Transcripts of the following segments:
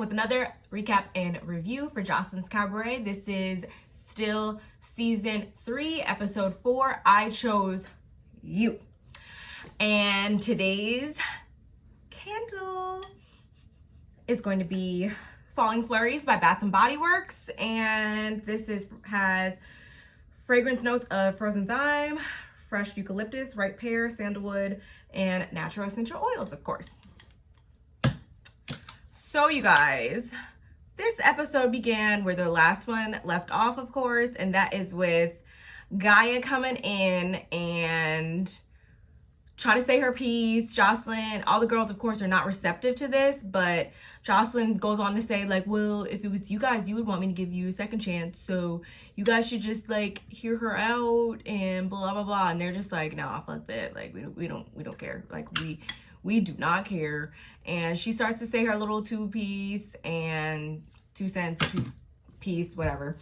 with another recap and review for Joseline's Cabaret. This is still season 3, episode 4. I chose you. And today's candle is going to be Falling Flurries by Bath & Body Works. And this has fragrance notes of frozen thyme, fresh eucalyptus, ripe pear, sandalwood, and natural essential oils, of course. So you guys, this episode began where the last one left off, of course, and that is with Gaia coming in and trying to say her piece. Joseline, all the girls, of course, are not receptive to this, but Joseline goes on to say, like, well, if it was you guys, you would want me to give you a second chance, so you guys should just, like, hear her out and blah, blah, blah. And they're just like, nah, fuck that. Like, we don't care. Like, we do not care. And she starts to say her little 2-piece and 2 cents, 2-piece, whatever.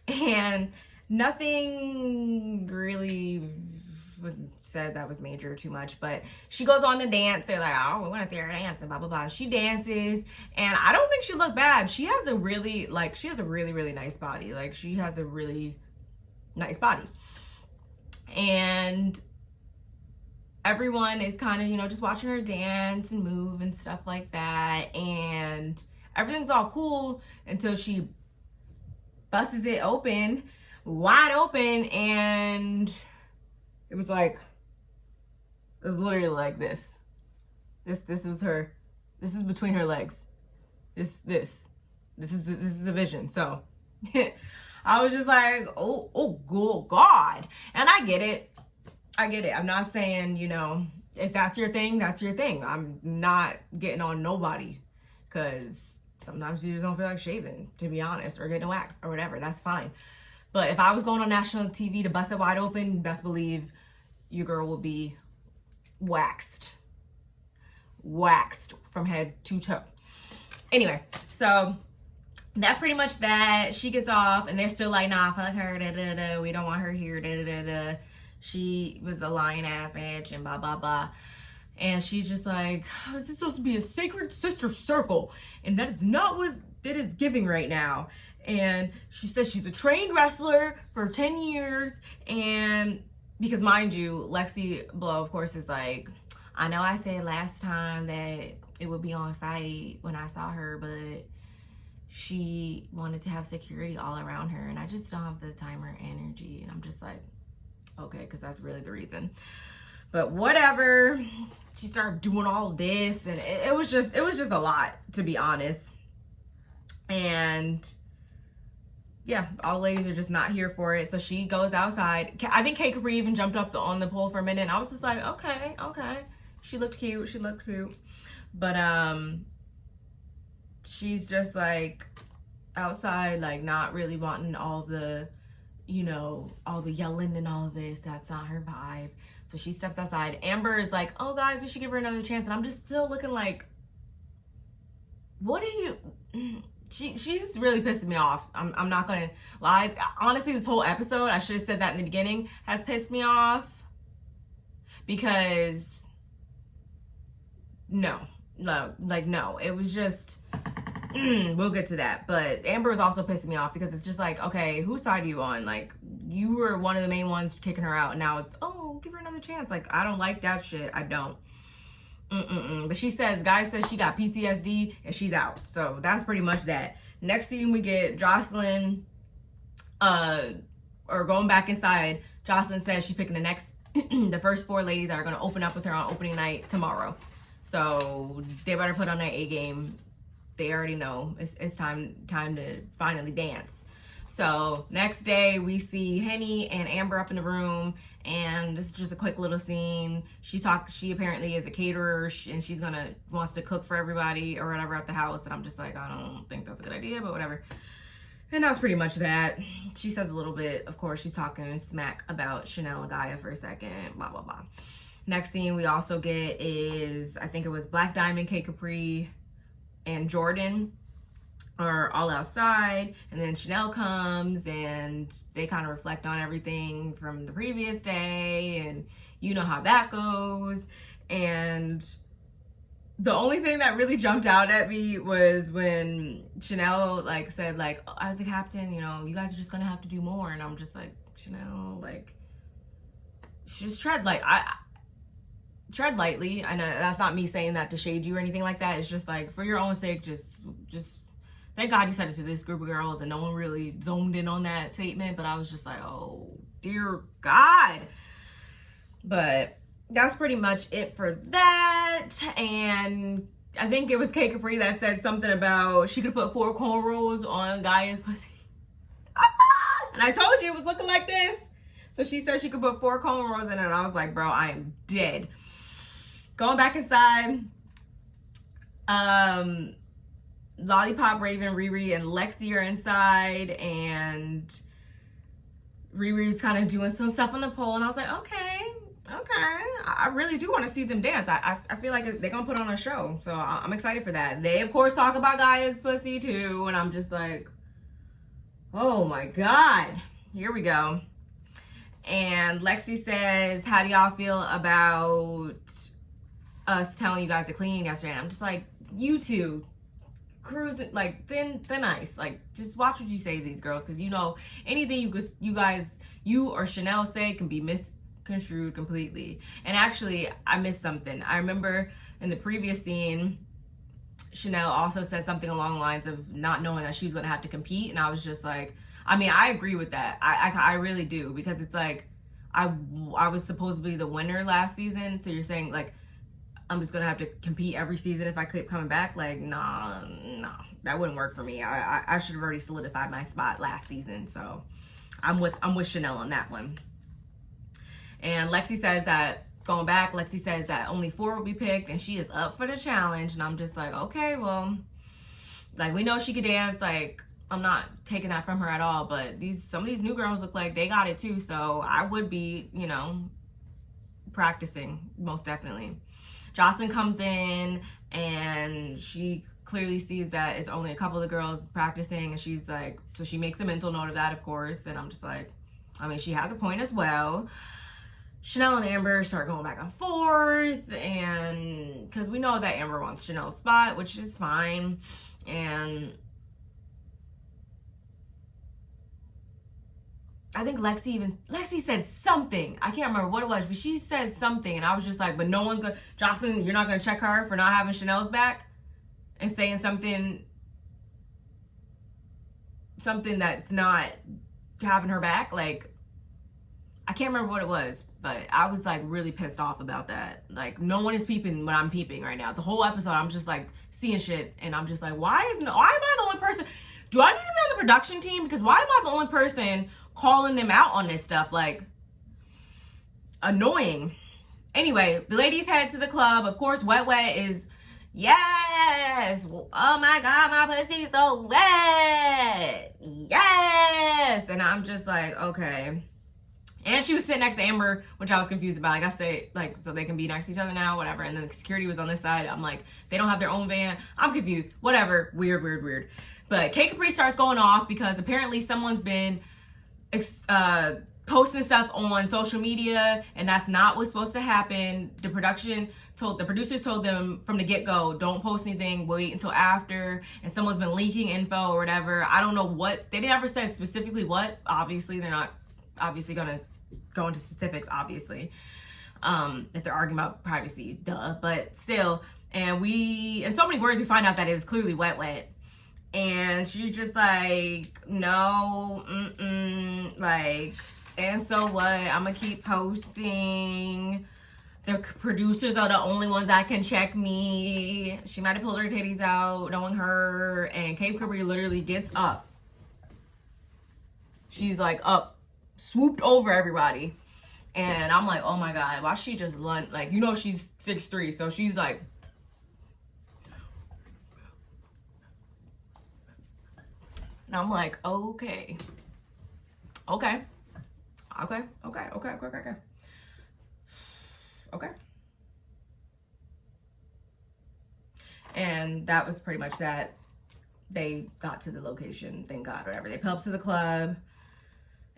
And nothing really was said that was major or too much, but she goes on to dance. They're like, oh, we want to see her dance and blah, blah, blah. She dances, and I don't think she looked bad. She has a really, really nice body. Like, she has a really nice body. And everyone is kind of, just watching her dance and move and stuff like that. And everything's all cool until she busts it open, wide open. And it was literally like this. This was her. This is between her legs. This is the vision. So I was just like, oh God. And I get it. I'm not saying, if that's your thing, that's your thing. I'm not getting on nobody, because sometimes you just don't feel like shaving, to be honest, or getting a wax or whatever. That's fine. But if I was going on national TV to bust it wide open, best believe your girl will be waxed from head to toe. Anyway, so that's pretty much that. She gets off, and they're still like, nah, fuck her, da da da. We don't want her here, da da da. She was a lying ass bitch and blah, blah, blah. And she's just like, this is supposed to be a sacred sister circle, and that is not what it is giving right now. And she says she's a trained wrestler for 10 years. And because, mind you, Lexi Blow, of course, is like, I know I said last time that it would be on site when I saw her, but she wanted to have security all around her, and I just don't have the time or energy. And I'm just like, okay, because that's really the reason. But whatever. She started doing all of this, and it was just a lot, to be honest. And yeah, all the ladies are just not here for it. So she goes outside. I think Kate Capri even jumped up on the pole for a minute, and I was just like, okay. She looked cute. But she's just like outside, like not really wanting all the all the yelling and all of this. That's not her vibe. So she steps outside. Amber is like, oh guys, we should give her another chance. And I'm just still looking like, what are you? She's really pissing me off. I'm not gonna lie. Honestly, this whole episode, I should have said that in the beginning, has pissed me off. Because no, it was just, we'll get to that. But Amber is also pissing me off because it's just like, okay, whose side are you on? Like, you were one of the main ones kicking her out, and now it's, oh, give her another chance. Like, I don't like that shit. I don't. But she says, Guy says she got PTSD and she's out. So that's pretty much that. Next scene, we get Joseline, or going back inside. Joseline says she's picking the first 4 ladies that are going to open up with her on opening night tomorrow. So they better put on their A game. They already know it's time to finally dance. So next day we see Henny and Amber up in the room, and this is just a quick little scene. She apparently is a caterer, and she's wants to cook for everybody or whatever at the house. And I'm just like, I don't think that's a good idea, but whatever. And that's pretty much that. She says a little bit, of course, she's talking smack about Chanel and Gaia for a second, blah, blah, blah. Next scene we also get is, I think it was Black Diamond, Kate Capri, and Jordan are all outside, and then Chanel comes and they kind of reflect on everything from the previous day, and you know how that goes. And the only thing that really jumped out at me was when Chanel like said like, as the captain, you know, you guys are just gonna have to do more, and I'm just like, Chanel, like, just tread lightly. I know that's not me saying that to shade you or anything like that. It's just like, for your own sake, just thank God you said it to this group of girls, and no one really zoned in on that statement. But I was just like, oh dear God. But that's pretty much it for that. And I think it was Kay Capri that said something about she could put 4 cornrows on Gaia's pussy. And I told you it was looking like this. So she said she could put 4 cornrows in it. And I was like, bro, I am dead. Going back inside, Lollipop, Raven, Riri, and Lexi are inside. And Riri's kind of doing some stuff on the pole. And I was like, okay. I really do want to see them dance. I feel like they're going to put on a show. So I'm excited for that. They, of course, talk about Gaia's pussy, too. And I'm just like, oh, my God. Here we go. And Lexi says, how do y'all feel about us telling you guys to clean yesterday? And I'm just like, you two, cruising, like, thin ice. Like, just watch what you say to these girls. Because, you know, anything you or Chanel say can be misconstrued completely. And actually, I missed something. I remember in the previous scene, Chanel also said something along the lines of not knowing that she's going to have to compete. And I was just like, I mean, I agree with that. I really do, because it's like, I was supposed to be the winner last season. So you're saying like, I'm just going to have to compete every season if I keep coming back? Like, nah, that wouldn't work for me. I should have already solidified my spot last season. So I'm with Chanel on that one. And Lexi says that, going back, Lexi says that only 4 will be picked and she is up for the challenge. And I'm just like, okay, well, like, we know she could dance. Like, I'm not taking that from her at all, but some of these new girls look like they got it too. So I would be, you know, practicing, most definitely. Joseline comes in and she clearly sees that it's only a couple of girls practicing, and she's like, so she makes a mental note of that, of course. And I'm just like, I mean, she has a point as well. Chanel and Amber start going back and forth, and because we know that Amber wants Chanel's spot, which is fine. And I think Lexi said something. I can't remember what it was, but she said something, and I was just like, but no one's gonna, Joseline, you're not gonna check her for not having Chanel's back and saying something that's not having her back. Like, I can't remember what it was, but I was like really pissed off about that. Like, no one is peeping when I'm peeping right now. The whole episode, I'm just like seeing shit, and I'm just like, why am I the only person? Do I need to be on the production team? Because why am I the only person calling them out on this stuff? Like, annoying. Anyway, the ladies head to the club. Of course, Wet is, yes. Oh my God, my pussy's so wet. Yes. And I'm just like, okay. And she was sitting next to Amber, which I was confused about. I guess they, like, so they can be next to each other now, whatever. And then the security was on this side. I'm like, they don't have their own van. I'm confused. Whatever. Weird. But Kay Capri starts going off because apparently someone's been posting stuff on social media, and that's not what's supposed to happen. The producers told them from the get-go, don't post anything, wait until after. And someone's been leaking info or whatever. I don't know what. They never said specifically what. Obviously, they're not obviously gonna go into specifics, obviously, if they're arguing about privacy, duh. But still, and in so many words, we find out that it is clearly wet. And she's just like, no, like, and so what? I'm gonna keep posting. The producers are the only ones that can check me. She might have pulled her titties out, knowing her. And Kay Capri literally gets up. She's like up, swooped over everybody. And I'm like, oh my God, why she just lunge? Like, you know, she's 6'3", so she's like, and I'm like, okay. And that was pretty much that. They got to the location, thank God, whatever. They pull up to the club,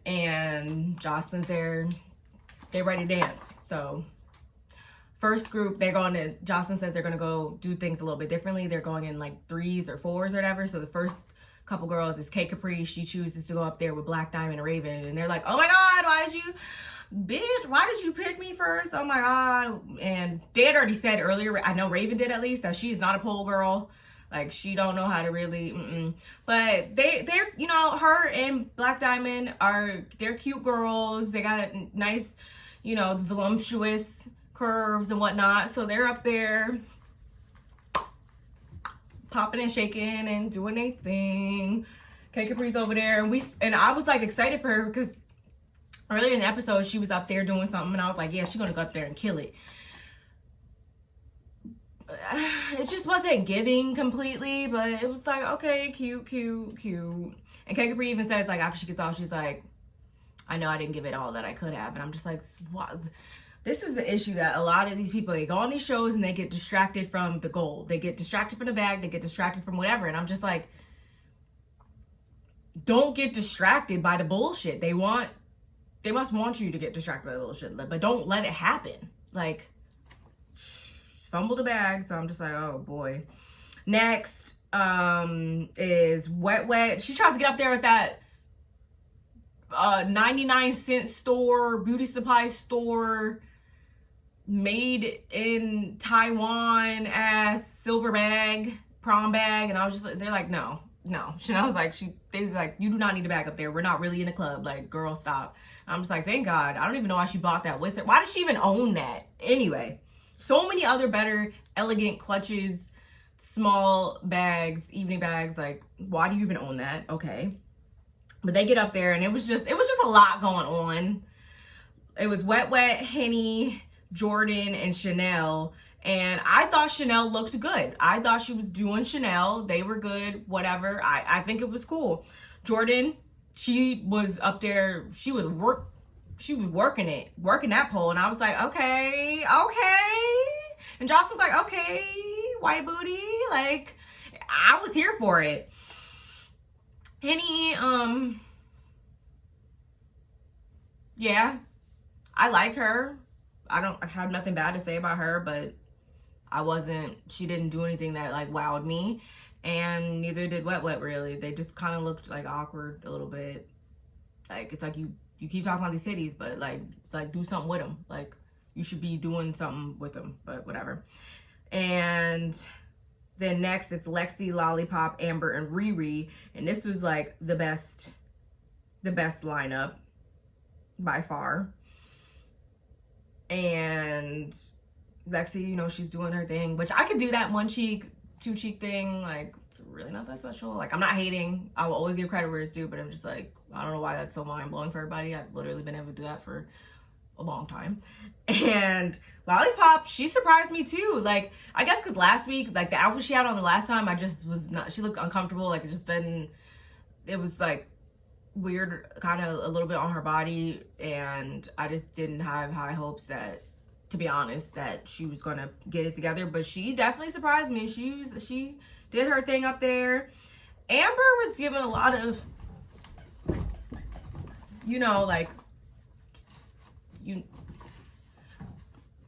and Joseline's there. They're ready to dance. So first group, Joseline says they're going to go do things a little bit differently. They're going in like 3s or 4s or whatever. So the first couple girls is K Capri. She chooses to go up there with Black Diamond and Raven. And they're like, oh my God, why did you pick me first? Oh my God. And they had already said earlier, I know Raven did at least, that she's not a pole girl. Like, she don't know how to really, But they're, you know, her and Black Diamond they're cute girls. They got a nice, you know, voluptuous curves and whatnot. So they're up there popping and shaking and doing their thing. K Capri's over there. And I was like excited for her because earlier in the episode, she was up there doing something. And I was like, yeah, she's going to go up there and kill it. It just wasn't giving completely, but it was like, okay, cute. And K Capri even says, like, after she gets off, she's like, I know I didn't give it all that I could have. And I'm just like, what? This is the issue that a lot of these people, they go on these shows and they get distracted from the goal. They get distracted from the bag. They get distracted from whatever. And I'm just like, don't get distracted by the bullshit. They must want you to get distracted by the bullshit, but don't let it happen. Like, fumble the bag. So I'm just like, oh boy. Next is Wet. She tries to get up there with that 99-cent store, beauty supply store, made in Taiwan ass silver bag, prom bag. And I was just like, they're like, no. Chanel was like, they was like, you do not need a bag up there. We're not really in a club. Like, girl, stop. I'm just like, thank God. I don't even know why she bought that with her. Why does she even own that? Anyway. So many other better, elegant clutches, small bags, evening bags. Like, why do you even own that? Okay. But they get up there and it was just a lot going on. It was Wet, Henny, Jordan, and Chanel. And I thought Chanel looked good. I thought she was doing Chanel. They were good, whatever. I think it was cool. Jordan, she was up there. She was working that pole. And I was like, okay. And Joss was like, okay, white booty. Like, I was here for it. Henny, yeah, I like her. I have nothing bad to say about her, but she didn't do anything that like wowed me. And neither did Wet really. They just kind of looked like awkward a little bit. Like, it's like you keep talking about these titties, but like do something with them. Like, you should be doing something with them, but whatever. And then next it's Lexi, Lollipop, Amber, and Riri. And this was like the best lineup by far. And Lexi, you know, she's doing her thing, which I could do that 1 cheek, 2 cheek thing. Like, it's really not that special. Like, I'm not hating. I will always give credit where it's due, but I'm just like, I don't know why that's so mind-blowing for everybody. I've literally been able to do that for a long time. And Lollipop, she surprised me too. Like, I guess because last week, like the outfit she had on the last time, I just was not, she looked uncomfortable. Like, it was like weird, kind of a little bit on her body. And I just didn't have high hopes that, to be honest, that she was going to get it together. But she definitely surprised me. She did her thing up there. Amber was given a lot of, you know, like,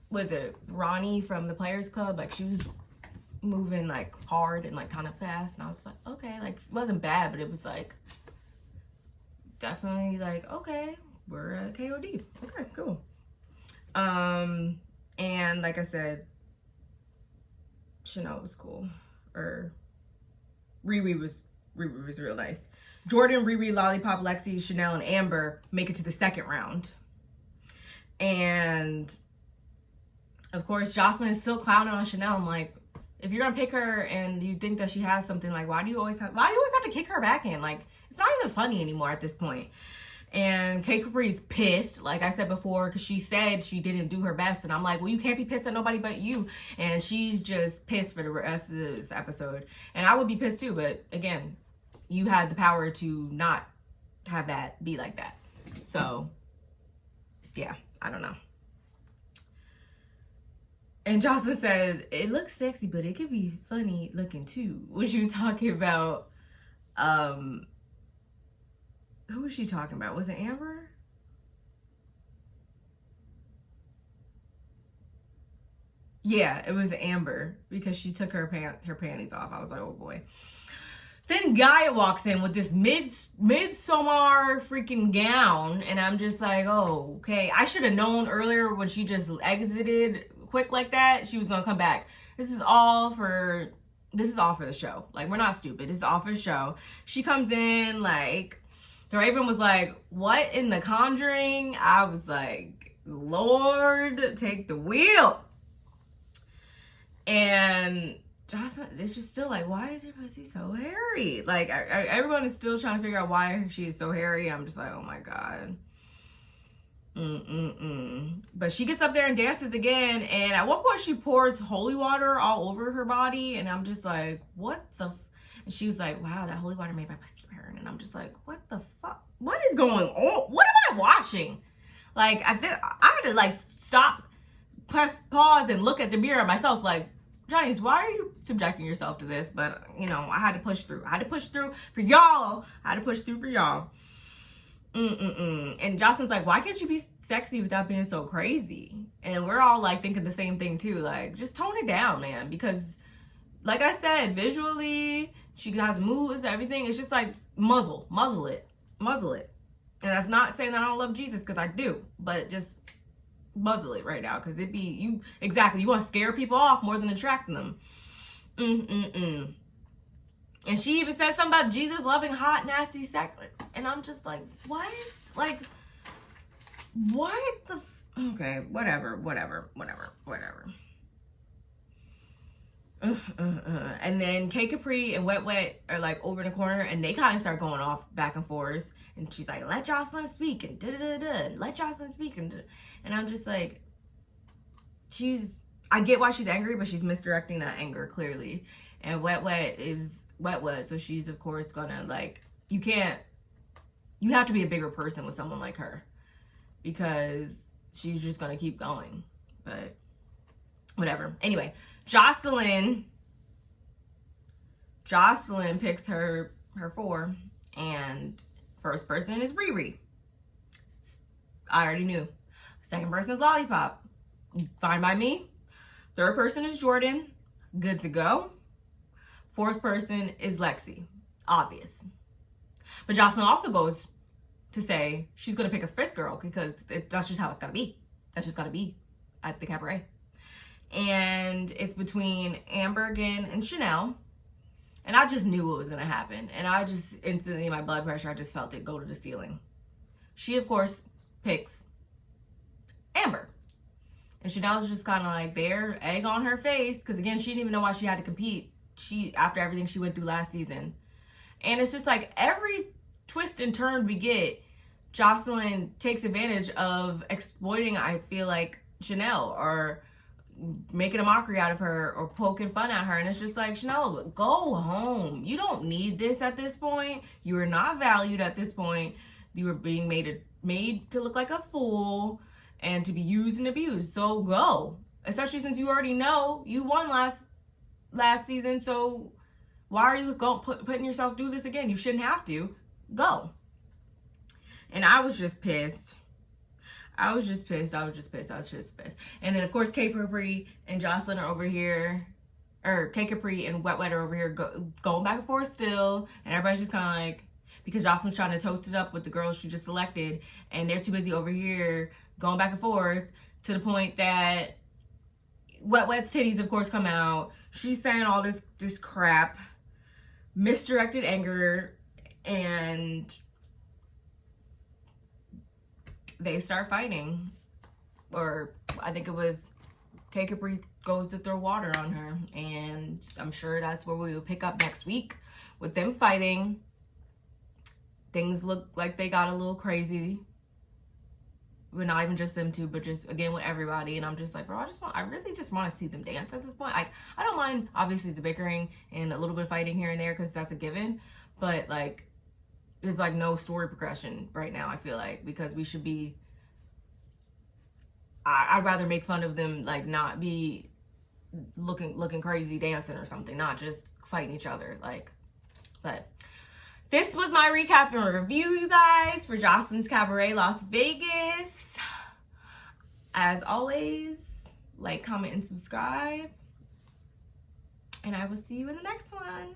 was it Ronnie from the Players Club? Like, she was moving like hard and like kind of fast, and I was like, okay, like, it wasn't bad, but it was like definitely like, okay, we're at KOD. Okay, cool. And like I said, Chanel was cool, or Riri was real nice. Jordan, Riri, Lollipop, Lexi, Chanel, and Amber make it to the second round. And of course, Joseline is still clowning on Chanel. I'm like, if you're gonna pick her and you think that she has something, like, why do you always have to kick her back in? Like, it's not even funny anymore at this point. And K Capri's pissed, like I said before, because she said she didn't do her best. And I'm like, well, you can't be pissed at nobody but you. And she's just pissed for the rest of this episode. And I would be pissed too, but again, you had the power to not have that be like that. So, yeah, I don't know. And Jocelyn said, it looks sexy, but it could be funny looking too. When she was talking about, who was she talking about? Was it Amber? Yeah, it was Amber because she took her panties off. I was like, oh boy. Then Gaia walks in with this midsummer freaking gown, and I'm just like, oh, okay. I should have known earlier when she just exited quick like that, she was gonna come back. This is all for the show. Like, we're not stupid. This is all for the show. She comes in, like, the Raven was like, what in the Conjuring? I was like, Lord, take the wheel. And Joseline is just still like, why is your pussy so hairy? Like, everyone is still trying to figure out why she is so hairy. I'm just like, oh my God. But she gets up there and dances again. And at one point she pours holy water all over her body. And I'm just like, what the? And she was like, wow, that holy water made my pussy burn. And I'm just like, what the fuck? What is going on? What am I watching? Like, I had to like stop, press pause and look at the mirror myself like, Johnny's, why are you subjecting yourself to this? But, you know, I had to push through. I had to push through for y'all. And Joseline's like, why can't you be sexy without being so crazy? And we're all like thinking the same thing too. Like, just tone it down, man. Because, like I said, visually, she has moves, everything. It's just like, muzzle it. And that's not saying that I don't love Jesus, because I do. But just muzzle it right now, because it be you exactly, you want to scare people off more than attract them. And she even said something about Jesus loving hot nasty sex, and I'm just like, what? Like, what the okay, whatever. And then K Capri and Wet Wet are like over in the corner, and they kind of start going off back and forth. And she's like, let Joseline speak, and let Joseline speak, and I'm just like, I get why she's angry, but she's misdirecting that anger clearly. And Wet Wet is Wet Wet, so she's of course gonna like, you have to be a bigger person with someone like her, because she's just gonna keep going. But whatever. Anyway, Joseline picks her 4, and first person is Riri. I already knew. Second person is Lollipop. Fine by me. Third person is Jordan. Good to go. Fourth person is Lexi. Obvious. But Joseline also goes to say she's going to pick a 5th girl, because that's just how it's got to be. That's just got to be at the Cabaret. And it's between Amber again and Chanel. And I just knew what was going to happen. And I just instantly, my blood pressure, I just felt it go to the ceiling. She, of course, picks Amber. And Chanel's just kind of like there, egg on her face. Because, again, she didn't even know why she had to compete. After everything she went through last season. And it's just like every twist and turn we get, Joseline takes advantage of exploiting, I feel like, Chanel, or making a mockery out of her, or poking fun at her. And it's just like, Chanel, go home. You don't need this at this point. You are not valued at this point. You are being made to look like a fool and to be used and abused. So go. Especially since you already know you won last season. So why are you putting yourself through this again? You shouldn't have to. Go. And I was just pissed. And then, of course, K Capri and Joseline are over here. Or K Capri and Wet Wet are over here going back and forth still. And everybody's just kind of like, because Joseline's trying to toast it up with the girls she just selected. And they're too busy over here going back and forth, to the point that Wet Wet's titties, of course, come out. She's saying all this crap. Misdirected anger. And they start fighting. Or I think it was K Capri goes to throw water on her. And I'm sure that's where we will pick up next week with them fighting. Things look like they got a little crazy. But not even just them two, but just, again, with everybody. And I'm just like, bro, I really just want to see them dance at this point. Like, I don't mind, obviously, the bickering and a little bit of fighting here and there, because that's a given. But, like, there's, like, no story progression right now, I feel like. Because we should be... I'd rather make fun of them, like, not be looking crazy dancing or something. Not just fighting each other. Like, but... This was my recap and review, you guys, for Joseline's Cabaret Las Vegas. As always, Like, comment, and subscribe. And I will see you in the next one.